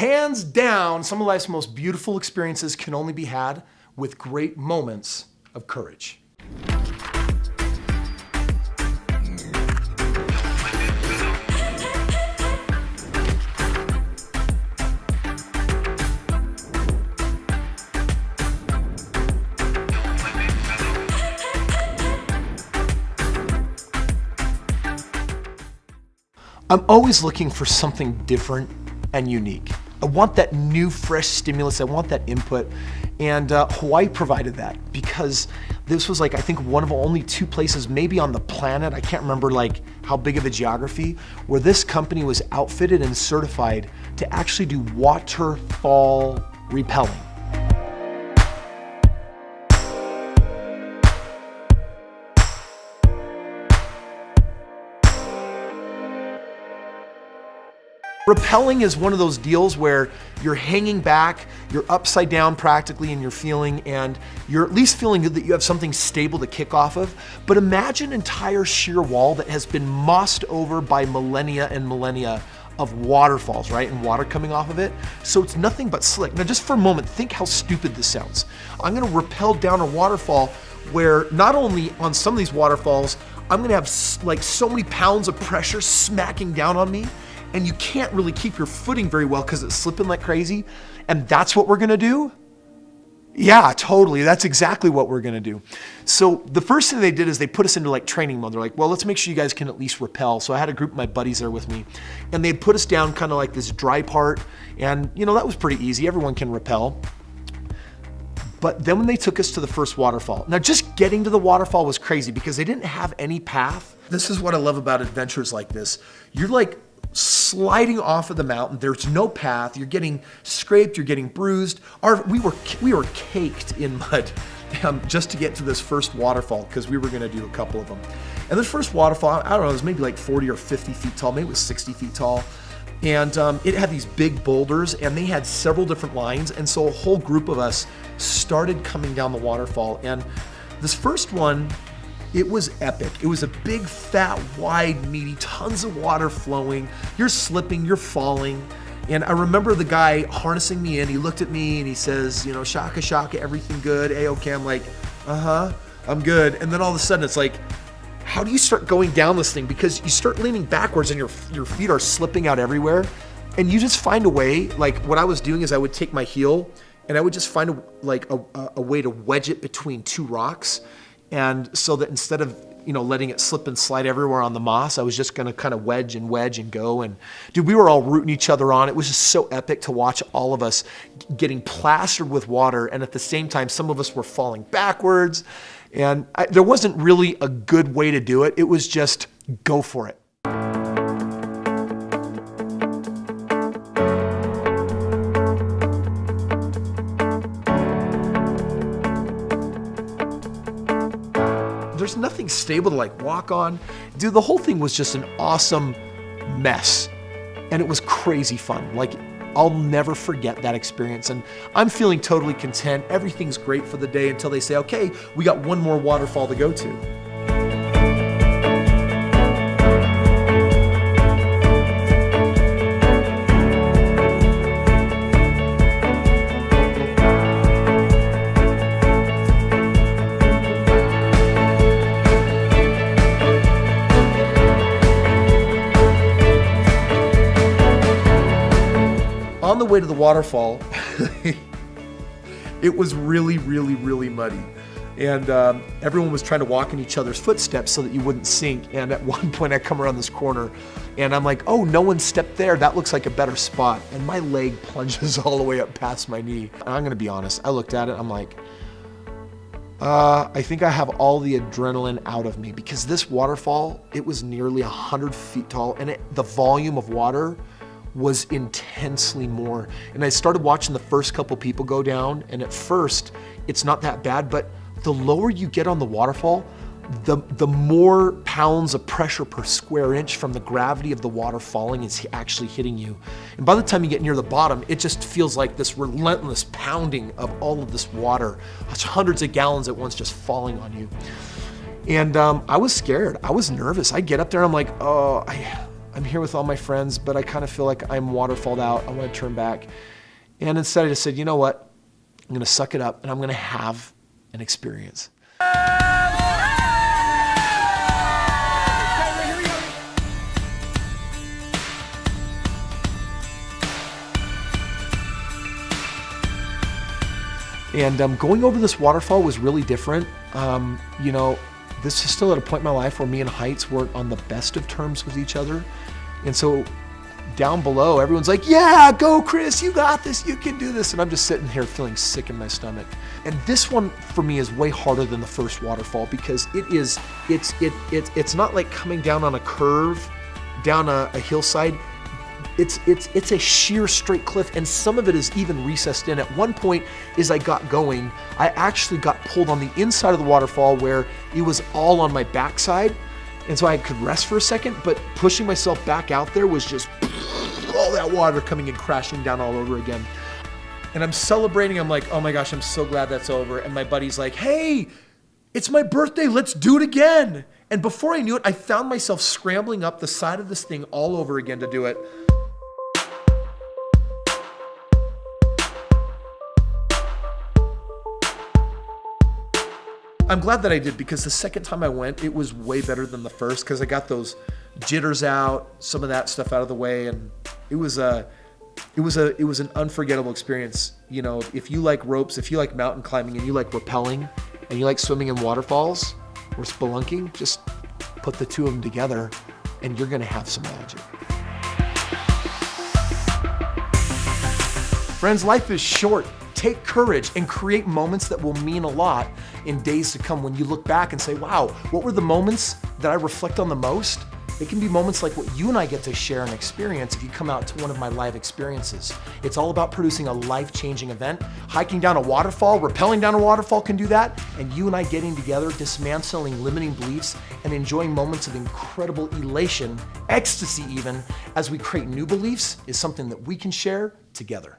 hands down, some of life's most beautiful experiences can only be had with great moments of courage. I'm always looking for something different and unique. I want that new, fresh stimulus. I want that input. And Hawaii provided that, because this was like, I think, one of only 2 places maybe on the planet, I can't remember like how big of a geography, where this company was outfitted and certified to actually do waterfall repelling. Rappelling is one of those deals where you're hanging back, you're upside down practically in your feeling, and you're at least feeling that you have something stable to kick off of. But imagine an entire sheer wall that has been mossed over by millennia and millennia of waterfalls, right? And water coming off of it. So it's nothing but slick. Now just for a moment, think how stupid this sounds. I'm gonna rappel down a waterfall where not only on some of these waterfalls, I'm gonna have like so many pounds of pressure smacking down on me, and you can't really keep your footing very well because it's slipping like crazy. And that's what we're gonna do? Yeah, totally. That's exactly what we're gonna do. So the first thing they did is they put us into like training mode. They're like, well, let's make sure you guys can at least rappel. So I had a group of my buddies there with me, and they'd put us down kind of like this dry part. And you know, that was pretty easy. Everyone can rappel. But then when they took us to the first waterfall, now just getting to the waterfall was crazy because they didn't have any path. This is what I love about adventures like this. You're like sliding off of the mountain. There's no path. You're getting scraped. You're getting bruised. We were caked in mud just to get to this first waterfall because we were going to do a couple of them. And this first waterfall, I don't know, it was maybe like 40 or 50 feet tall. Maybe it was 60 feet tall. And it had these big boulders, and they had several different lines. And so a whole group of us started coming down the waterfall. And this first one, it was epic. It was a big, fat, wide, meaty, tons of water flowing. You're slipping, you're falling. And I remember the guy harnessing me in. He looked at me and he says, you know, shaka, shaka, everything good? A-okay. I'm like, I'm good. And then all of a sudden it's like, how do you start going down this thing? Because you start leaning backwards and your feet are slipping out everywhere. And you just find a way, like what I was doing is I would take my heel and I would just find a way to wedge it between 2 rocks. And so that instead of, you know, letting it slip and slide everywhere on the moss, I was just gonna kind of wedge and go. And dude, we were all rooting each other on. It was just so epic to watch all of us getting plastered with water. And at the same time, some of us were falling backwards. And there wasn't really a good way to do it. It was just go for it. There's nothing stable to like walk on. Dude, the whole thing was just an awesome mess. And it was crazy fun. Like, I'll never forget that experience. And I'm feeling totally content. Everything's great for the day until they say, okay, we got one more waterfall to go to. On the way to the waterfall, it was really, really, really muddy. And everyone was trying to walk in each other's footsteps so that you wouldn't sink. And at one point I come around this corner and I'm like, oh, no one stepped there. That looks like a better spot. And my leg plunges all the way up past my knee. And I'm gonna be honest, I looked at it, I'm like, I think I have all the adrenaline out of me, because this waterfall, it was nearly 100 feet tall, and the volume of water was intensely more. And I started watching the first couple people go down, and at first it's not that bad, but the lower you get on the waterfall, the more pounds of pressure per square inch from the gravity of the water falling is actually hitting you. And by the time you get near the bottom, it just feels like this relentless pounding of all of this water. It's hundreds of gallons at once just falling on you. And I was scared, I was nervous. I get up there and I'm like, oh, I'm here with all my friends, but I kind of feel like I'm waterfalled out. I want to turn back. And instead I just said, you know what? I'm going to suck it up and I'm going to have an experience. And going over this waterfall was really different. You know, this is still at a point in my life where me and heights weren't on the best of terms with each other. And so down below, everyone's like, yeah, go Kris, you got this, you can do this. And I'm just sitting here feeling sick in my stomach. And this one for me is way harder than the first waterfall because it's not like coming down on a curve, down a hillside. It's a sheer straight cliff, and some of it is even recessed in. At one point, as I got going, I actually got pulled on the inside of the waterfall where it was all on my backside, and so I could rest for a second, but pushing myself back out there was just all that water coming and crashing down all over again. And I'm celebrating, I'm like, oh my gosh, I'm so glad that's over. And my buddy's like, hey, it's my birthday, let's do it again. And before I knew it, I found myself scrambling up the side of this thing all over again to do it. I'm glad that I did because the second time I went, it was way better than the first because I got those jitters out, some of that stuff out of the way, and it was an unforgettable experience. You know, if you like ropes, if you like mountain climbing, and you like rappelling, and you like swimming in waterfalls or spelunking, just put the two of them together, and you're gonna have some magic. Friends, life is short. Take courage and create moments that will mean a lot in days to come when you look back and say, wow, what were the moments that I reflect on the most? It can be moments like what you and I get to share and experience if you come out to one of my live experiences. It's all about producing a life-changing event. Hiking down a waterfall, rappelling down a waterfall can do that, and you and I getting together, dismantling limiting beliefs, and enjoying moments of incredible elation, ecstasy even, as we create new beliefs is something that we can share together.